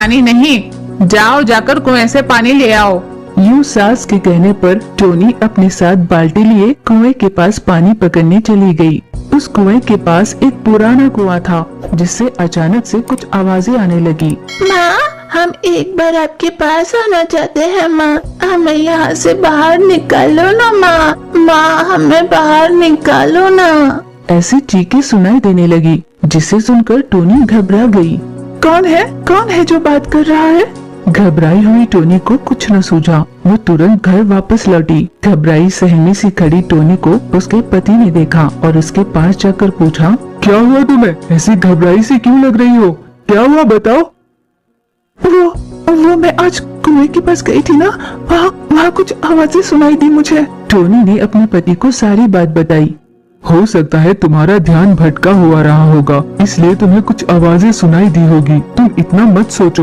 पानी नहीं, जाओ जाकर कुएं से पानी ले आओ। यूं सास के कहने पर टोनी अपने साथ बाल्टी लिए कुएं के पास पानी पकड़ने चली गई। उस कुएं के पास एक पुराना कुआं था जिससे अचानक से कुछ आवाजें आने लगी। माँ, हम एक बार आपके पास आना चाहते हैं माँ, हमें यहाँ से बाहर निकालो ना माँ, माँ हमें बाहर निकालो ना। ऐसी चीखें सुनाई देने लगी जिसे सुनकर टोनी घबरा गई। कौन है जो बात कर रहा है? घबराई हुई टोनी को कुछ न सूझा। वो तुरंत घर वापस लौटी। घबराई सहमी सी खड़ी टोनी को उसके पति ने देखा और उसके पास जाकर पूछा, क्या हुआ तुम्हें? ऐसी घबराई सी क्यों लग रही हो? क्या हुआ बताओ। वो मैं आज कुएं के पास गई थी ना, वहाँ कुछ आवाजें सुनाई दी मुझे। टोनी ने अपने पति को सारी बात बताई। हो सकता है तुम्हारा ध्यान भटका हुआ रहा होगा, इसलिए तुम्हें कुछ आवाजें सुनाई दी होगी। तुम इतना मत सोचो।